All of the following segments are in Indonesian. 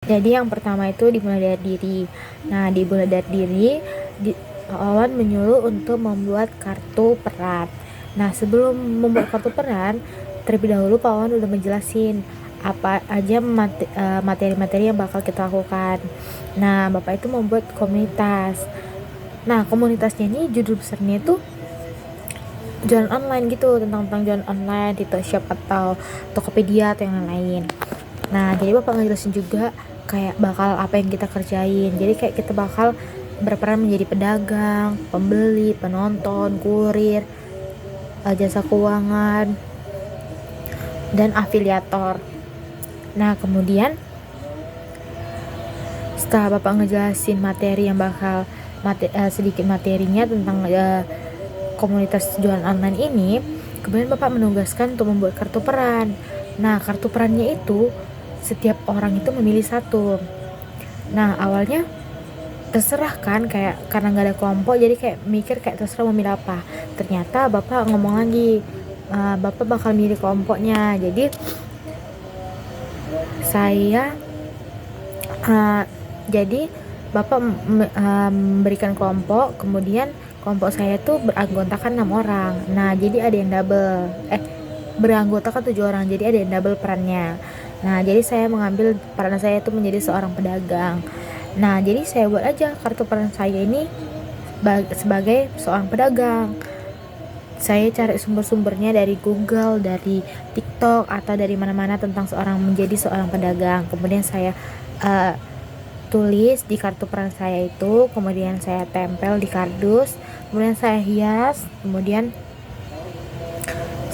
Jadi yang pertama itu dimulai dari diri. Nah, dimulai dari diri, Pak Wawan menyuruh untuk membuat kartu peran. Nah, sebelum membuat kartu peran, terlebih dahulu Pak Wawan udah menjelasin apa aja materi-materi yang bakal kita lakukan. Nah, Bapak itu membuat komunitas. Nah, komunitasnya ini judul besarnya itu jualan online gitu, tentang jualan online, TikTok Shop atau Tokopedia atau yang lain. Nah, jadi Bapak ngejelasin juga kayak bakal apa yang kita kerjain. Jadi kayak kita bakal berperan menjadi pedagang, pembeli, penonton, kurir, jasa keuangan, dan afiliator. Nah, kemudian setelah Bapak ngejelasin materi yang bakal sedikit materinya tentang komunitas jualan online ini, kemudian Bapak menugaskan untuk membuat kartu peran. Nah, kartu perannya itu setiap orang itu memilih satu. Nah, awalnya terserah kan, kayak karena nggak ada kelompok jadi kayak mikir kayak terserah mau milih apa. Ternyata Bapak ngomong lagi, Bapak bakal milih kelompoknya. Jadi saya jadi Bapak memberikan kelompok, kemudian kelompok saya tuh beranggotakan 6 orang. Nah, jadi ada yang double, beranggotakan 7 orang, jadi ada yang double perannya. Nah, jadi saya mengambil peran saya itu menjadi seorang pedagang. Nah, jadi saya buat aja kartu peran saya ini sebagai seorang pedagang. Saya cari sumber-sumbernya dari Google, dari TikTok, atau dari mana-mana tentang menjadi seorang pedagang. Kemudian saya tulis di kartu peran saya itu, kemudian saya tempel di kardus, kemudian saya hias, kemudian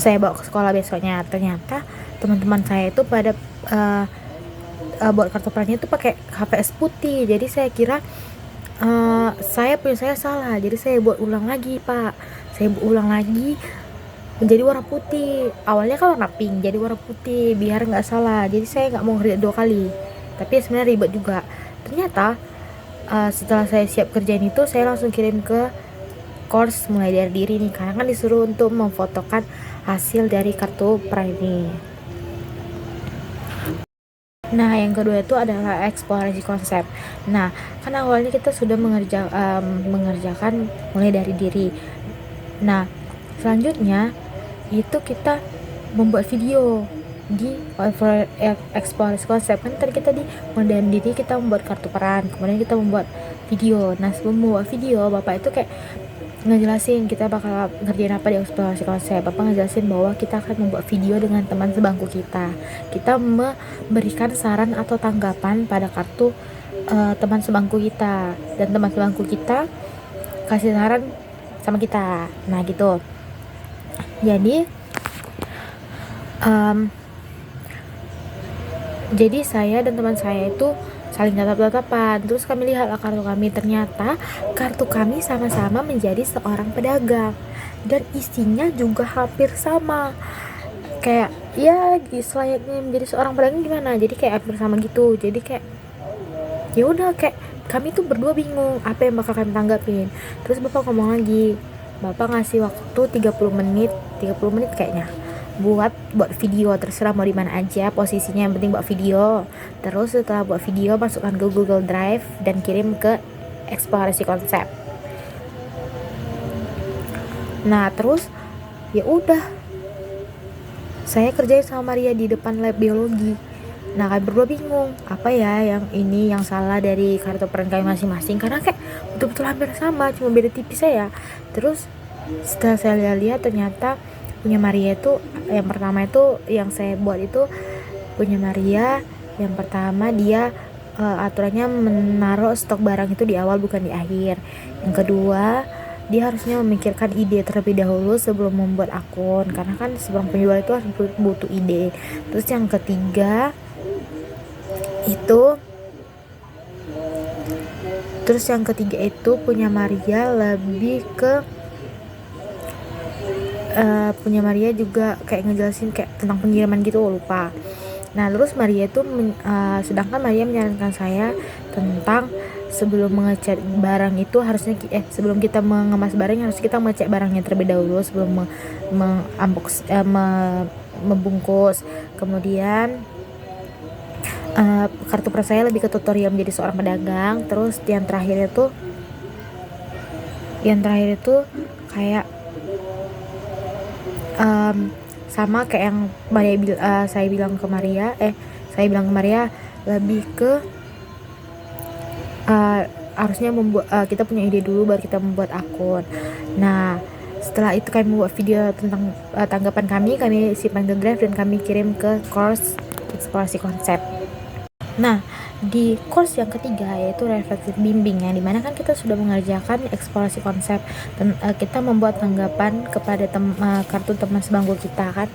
saya bawa ke sekolah besoknya. Ternyata teman-teman saya itu pada buat kartu perannya itu pakai HVS putih. Jadi saya kira saya salah, jadi saya buat ulang lagi, Pak. Saya buat ulang lagi menjadi warna putih. Awalnya kan warna pink, jadi warna putih biar nggak salah. Jadi saya nggak mau ngerjain 2 kali, tapi sebenarnya ribet juga. Ternyata setelah saya siap kerjain itu, saya langsung kirim ke course mulai dari diri nih, karena kan disuruh untuk memfotokan hasil dari kartu peran ini. Nah, yang kedua itu adalah eksplorasi konsep. Nah, kan awalnya kita sudah mengerjakan mulai dari diri. Nah, selanjutnya itu kita membuat video di eksplorasi konsep. Kan tadi kita di mulai dari diri kita membuat kartu peran, kemudian kita membuat video. Nah, sebelum membuat video, Bapak itu kayak ngejelasin kita bakal ngerjain apa di eksplorasi konsep. Bapak ngejelasin bahwa kita akan membuat video dengan teman sebangku kita. Kita memberikan saran atau tanggapan pada kartu teman sebangku kita, dan teman sebangku kita kasih saran sama kita. Nah, gitu. Jadi jadi saya dan teman saya itu saling tatap-tatapan. Terus kami lihat kartu kami, ternyata kartu kami sama-sama menjadi seorang pedagang, dan isinya juga hampir sama. Kayak ya selayaknya menjadi seorang pedagang gimana, jadi kayak hampir sama gitu. Jadi kayak ya udah, kayak kami tuh berdua bingung apa yang bakal kami tanggapin. Terus Bapak ngomong lagi, Bapak ngasih waktu 30 menit kayaknya buat video, terserah mau di mana aja posisinya, yang penting buat video. Terus setelah buat video, masukkan ke Google Drive dan kirim ke eksplorasi konsep. Nah, terus ya udah, saya kerjain sama Maria di depan lab biologi. Nah, kami berdua bingung apa ya yang salah dari kartu peran kami masing-masing, karena kayak betul-betul hampir sama, cuma beda tipis saya. Terus setelah saya lihat, ternyata punya Maria itu yang pertama itu, yang saya buat itu punya Maria yang pertama, dia aturannya menaruh stok barang itu di awal bukan di akhir. Yang kedua, dia harusnya memikirkan ide terlebih dahulu sebelum membuat akun, karena kan sebelum penjual itu harus butuh ide. Terus yang ketiga itu punya Maria lebih ke punya Maria juga kayak ngejelasin kayak tentang pengiriman gitu, lupa. Nah, terus Maria itu sedangkan Maria menyarankan saya tentang sebelum mengecek barang itu harusnya sebelum kita mengemas barang harus kita mengecek barangnya terlebih dahulu sebelum membungkus. Kemudian kartu peran saya lebih ke tutorial menjadi seorang pedagang. Terus yang terakhir itu kayak sama kayak yang saya bilang ke Maria lebih ke harusnya kita punya ide dulu baru kita membuat akun. Nah, setelah itu kami membuat video tentang tanggapan kami simpan ke Drive dan kami kirim ke course eksplorasi konsep. Nah, di course yang ketiga yaitu refleksi bimbing, yang dimana kan kita sudah mengerjakan eksplorasi konsep dan kita membuat tanggapan kepada kartu teman sebangku kita kan.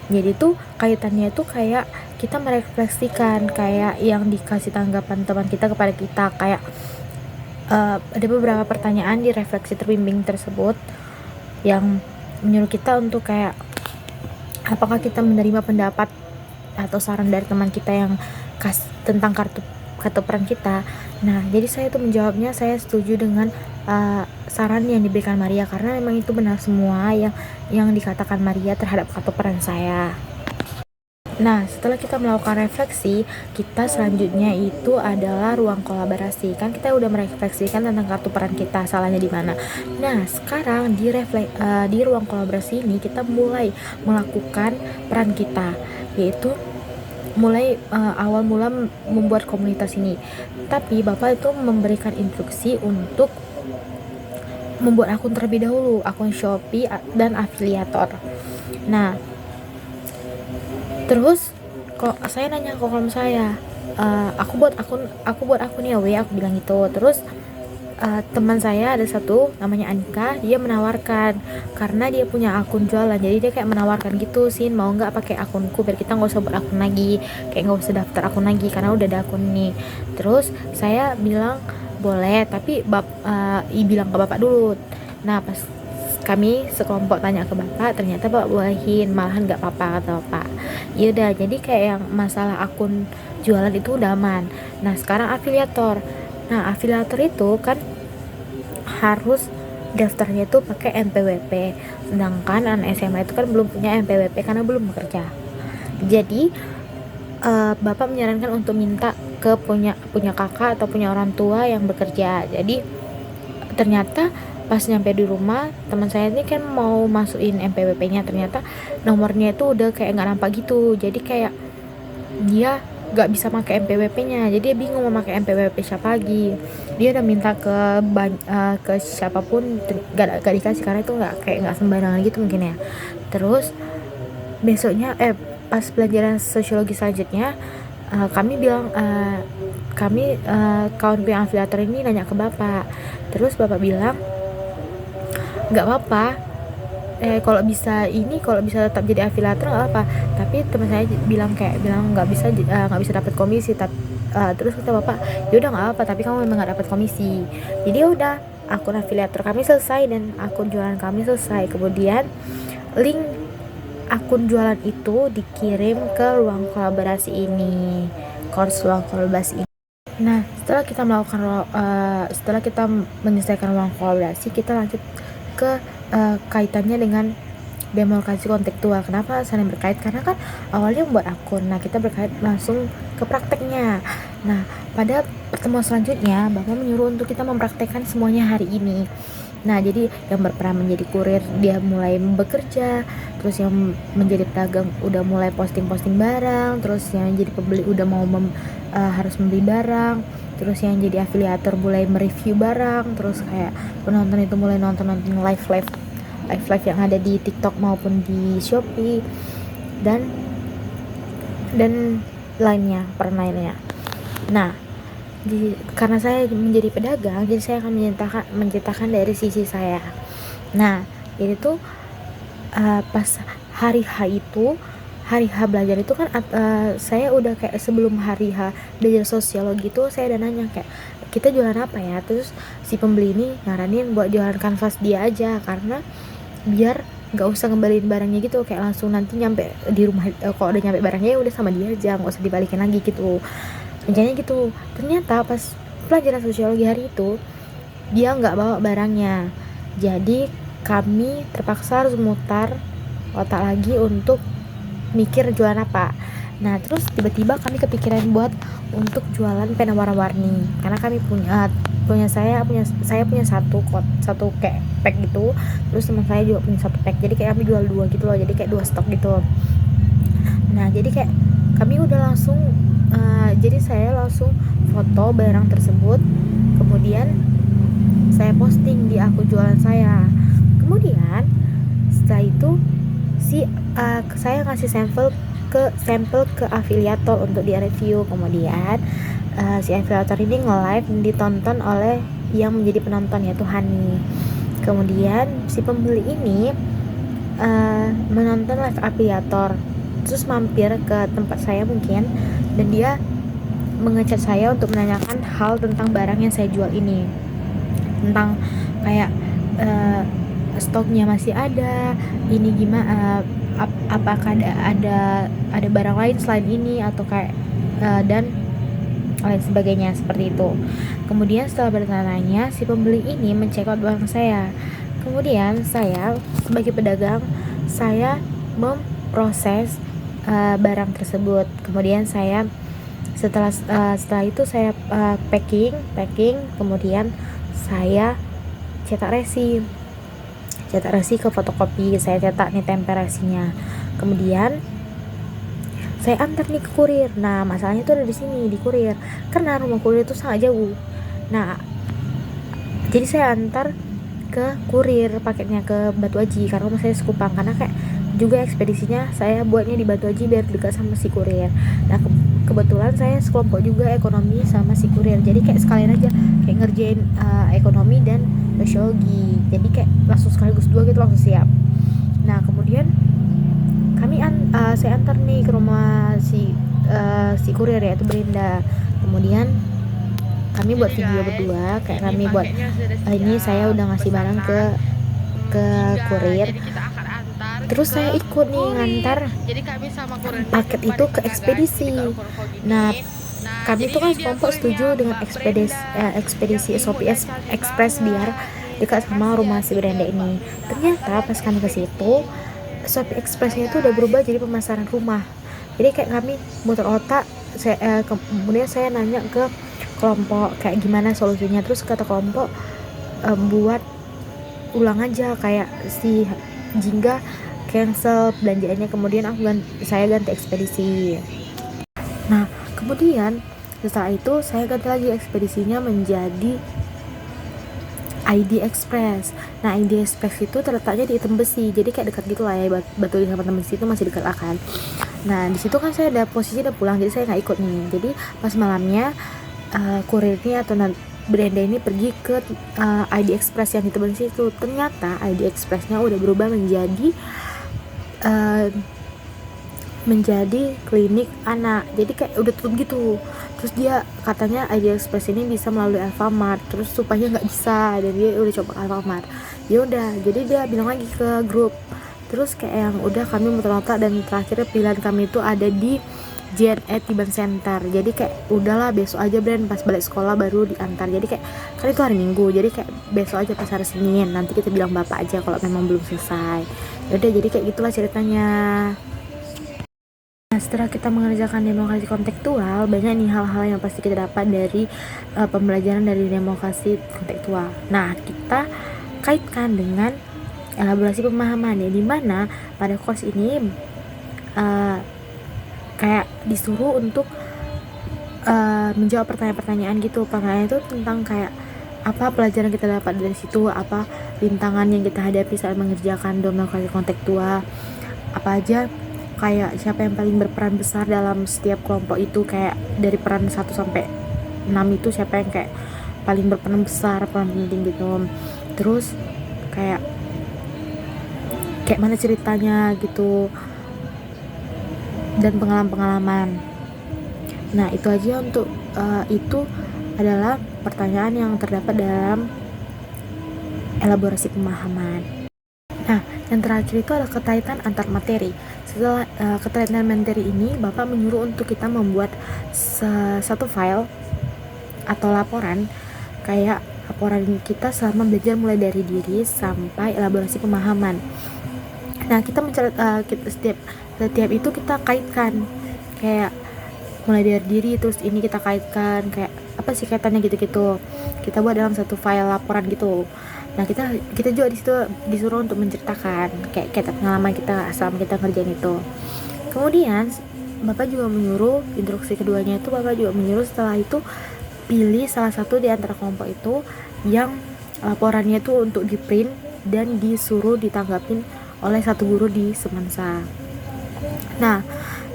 Jadi tuh kaitannya itu kayak kita merefleksikan kayak yang dikasih tanggapan teman kita kepada kita, kayak ada beberapa pertanyaan di refleksi terbimbing tersebut yang menyuruh kita untuk kayak apakah kita menerima pendapat atau saran dari teman kita yang tentang kartu peran kita. Nah, jadi saya tuh menjawabnya saya setuju dengan saran yang diberikan Maria, karena memang itu benar semua yang dikatakan Maria terhadap kartu peran saya. Nah, setelah kita melakukan refleksi, kita selanjutnya itu adalah ruang kolaborasi. Kan kita udah merefleksikan tentang kartu peran kita, salahnya di mana. Nah, sekarang di ruang kolaborasi ini kita mulai melakukan peran kita, yaitu mulai awal mula membuat komunitas ini. Tapi Bapak itu memberikan instruksi untuk membuat akun terlebih dahulu, akun Shopee dan afiliator. Nah, terus kok saya nanya ke kolom saya, aku buat akun ya aku bilang gitu. Terus teman saya ada satu namanya Anika, dia menawarkan karena dia punya akun jualan, jadi dia kayak menawarkan gitu, Sin mau nggak pakai akunku biar kita nggak usah buat akun lagi, kayak nggak usah daftar akun lagi karena udah ada akun nih. Terus saya bilang boleh, tapi bilang ke bapak dulu. Nah, pas kami sekelompok tanya ke bapak, ternyata bapak bolehin, malahan nggak apa-apa kata bapak. Ya udah, jadi kayak yang masalah akun jualan itu udah aman. Nah, sekarang afiliator. Nah, afiliator itu kan harus daftarnya itu pakai NPWP, sedangkan anak SMA itu kan belum punya NPWP karena belum bekerja. Jadi bapak menyarankan untuk minta ke punya kakak atau punya orang tua yang bekerja. Jadi ternyata pas nyampe di rumah, teman saya ini kan mau masukin NPWP-nya, ternyata nomornya itu udah kayak nggak nampak gitu. Jadi kayak dia nggak bisa pakai NPWP-nya, jadi dia bingung mau pakai NPWP siapa lagi. Dia udah minta ke siapapun, gak dikasih karena itu nggak sembarangan gitu mungkin ya. Terus besoknya pas pelajaran sosiologi selanjutnya, kami bilang kawan yang afiliator ini nanya ke bapak. Terus bapak bilang nggak apa-apa, kalau bisa tetap jadi afiliator nggak apa-apa. Tapi teman saya bilang nggak bisa dapat komisi. Terus kata bapak, ya udah nggak apa-apa, tapi kamu memang nggak dapat komisi. Jadi ya udah, akun afiliator kami selesai dan akun jualan kami selesai. Kemudian link akun jualan itu dikirim ke ruang kolaborasi ini, course ruang kolaborasi ini. Nah, setelah kita menyelesaikan ruang kolaborasi, kita lanjut ke kaitannya dengan demokrasi kontekstual. Kenapa saling berkait? Karena kan awalnya membuat akun, nah kita berkait langsung ke prakteknya. Nah, pada pertemuan selanjutnya Bapak menyuruh untuk kita mempraktekkan semuanya hari ini. Nah, jadi yang berperan menjadi kurir dia mulai bekerja, terus yang menjadi pedagang udah mulai posting barang, terus yang jadi pembeli udah mau harus membeli barang, terus yang jadi afiliator mulai mereview barang, terus kayak penonton itu mulai nonton live yang ada di TikTok maupun di Shopee dan lainnya. Nah, karena saya menjadi pedagang, jadi saya akan menceritakan dari sisi saya. Nah, jadi tuh pas hari H belajar itu kan saya udah kayak sebelum hari H belajar sosiologi itu saya udah nanya kayak kita jualan apa ya. Terus si pembeli ini nyaranin buat jualan kanvas dia aja, karena biar nggak usah ngembaliin barangnya gitu, kayak langsung nanti nyampe di rumah, kalau udah nyampe barangnya udah sama dia aja, nggak usah dibalikin lagi gitu, rencananya gitu. Ternyata pas pelajaran sosiologi hari itu dia nggak bawa barangnya, jadi kami terpaksa harus mutar otak lagi untuk mikir jualan apa. Nah terus tiba-tiba kami kepikiran buat untuk jualan pena warna-warni, karena kami saya punya satu kayak pack gitu, terus teman saya juga punya satu pack, jadi kayak kami jual dua gitu loh, jadi kayak dua stok gitu. Nah jadi kayak kami udah langsung jadi saya langsung foto barang tersebut, kemudian saya posting di akun jualan saya. Kemudian setelah itu saya ngasih sampel ke afiliator untuk di review. Kemudian si afiliator ini nge-live dan ditonton oleh yang menjadi penonton, yaitu Hani. Kemudian si pembeli ini menonton live afiliator, terus mampir ke tempat saya mungkin, dan dia mengechat saya untuk menanyakan hal tentang barang yang saya jual ini, tentang kayak stoknya masih ada, ini gimana, apakah ada barang lain selain ini atau kayak dan lain sebagainya seperti itu. Kemudian setelah bertanya, si pembeli ini mencek out barang saya. Kemudian saya sebagai pedagang, saya memproses barang tersebut. Kemudian saya setelah itu saya packing, kemudian saya cetak resi ke fotokopi, saya cetak nih tempel resinya, kemudian saya antar nih ke kurir. Nah masalahnya tuh ada di sini, di kurir, karena rumah kurir itu sangat jauh. Nah jadi saya antar ke kurir paketnya ke Batu Aji, karena rumah saya Sekupang, karena kayak juga ekspedisinya saya buatnya di Batu Aji biar dekat sama si kurir. Nah kebetulan saya sekelompok juga ekonomi sama si kurir, jadi kayak sekalian aja kayak ngerjain ekonomi dan sosiologi, jadi kayak langsung sekaligus dua gitu, langsung siap. Nah kemudian saya antar nih ke rumah si kurir, yaitu Brenda. Kemudian kami buat video berdua, kayak kami buat ini saya udah ngasih barang ke kurir, terus saya ikut nih ngantar paket itu ke ekspedisi. Nah kami itu kan kelompok setuju dengan ekspedisi SOP Express biar dekat sama rumah si Brenda ini. Ternyata pas kami ke situ, SOP Expressnya itu udah berubah jadi pemasaran rumah. Jadi kayak kami muter otak, kemudian saya nanya ke kelompok kayak gimana solusinya, terus kata kelompok buat ulang aja, kayak si Jingga cancel belanjaannya, kemudian saya ganti ekspedisi. Nah kemudian setelah itu saya ganti lagi ekspedisinya menjadi ID Express. Nah ID Express itu terletaknya di Item Besi, jadi kayak dekat gitu lah ya, Batu di sama Besi itu masih dekat kan. Nah di situ kan saya posisi udah pulang, jadi saya nggak ikut nih. Jadi pas malamnya kurir ini atau Brenda ini pergi ke ID Express yang di Item Besi itu. Ternyata ID Expressnya udah berubah menjadi klinik anak, jadi kayak udah tutup gitu. Terus dia katanya ID Express ini bisa melalui Alfamart, terus supaya nggak bisa, dan dia udah coba Alfamart. Ya udah, jadi dia bilang lagi ke grup, terus kayak yang udah kami muter-muter, dan terakhir pilihan kami itu ada di JNE Tiban Center. Jadi kayak udahlah besok aja Brand, pas balik sekolah baru diantar. Jadi kayak kan itu hari Minggu, jadi kayak besok aja pas hari Senin, nanti kita bilang bapak aja kalau memang belum selesai. Yaudah, jadi kayak gitulah ceritanya. Nah, setelah kita mengerjakan demokrasi kontekstual, banyak nih hal-hal yang pasti kita dapat dari pembelajaran dari demokrasi kontekstual. Nah, kita kaitkan dengan elaborasi pemahaman, ya, dimana pada course ini kayak disuruh untuk menjawab pertanyaan-pertanyaan gitu. Pertanyaan itu tentang kayak apa pelajaran kita dapat dari situ, apa rintangan yang kita hadapi saat mengerjakan demokrasi kontekstual, apa aja, kayak siapa yang paling berperan besar dalam setiap kelompok itu, kayak dari peran 1 sampai 6 itu siapa yang kayak paling berperan besar, peran penting gitu. Terus kayak mana ceritanya gitu, dan pengalaman-pengalaman. Nah itu aja untuk itu adalah pertanyaan yang terdapat dalam elaborasi pemahaman. Nah yang terakhir itu adalah ketaitan antar materi. Setelah ketaitan materi ini, Bapak menyuruh untuk kita membuat satu file atau laporan, kayak laporan kita selama belajar mulai dari diri sampai elaborasi pemahaman. Nah kita mencatat setiap itu kita kaitkan kayak mulai dari diri, terus ini kita kaitkan kayak apa sih kaitannya gitu-gitu, kita buat dalam satu file laporan gitu. Nah kita juga di situ disuruh untuk menceritakan kayak pengalaman kita selama kita ngerjain itu. Kemudian Bapak juga menyuruh, instruksi keduanya itu Bapak juga menyuruh setelah itu pilih salah satu di antara kelompok itu yang laporannya itu untuk di print dan disuruh ditanggapin oleh satu guru di Semansa. Nah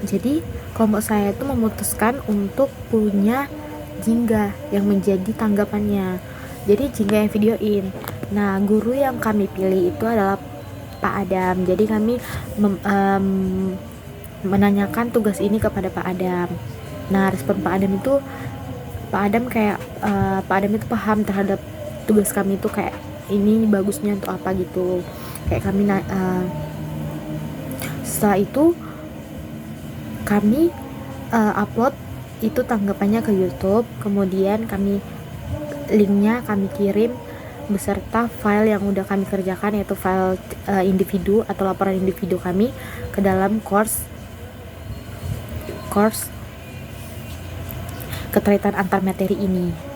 jadi kelompok saya itu memutuskan untuk punya jingga yang menjadi tanggapannya, jadi jingga yang videoin. Nah guru yang kami pilih itu adalah Pak Adam, jadi kami menanyakan tugas ini kepada Pak Adam. Nah respon Pak Adam kayak Pak Adam itu paham terhadap tugas kami itu kayak ini bagusnya untuk apa gitu, kayak kami setelah itu kami upload itu tanggapannya ke YouTube, kemudian linknya kami kirim beserta file yang udah kami kerjakan, yaitu file individu atau laporan individu kami ke dalam course keterkaitan antar materi ini.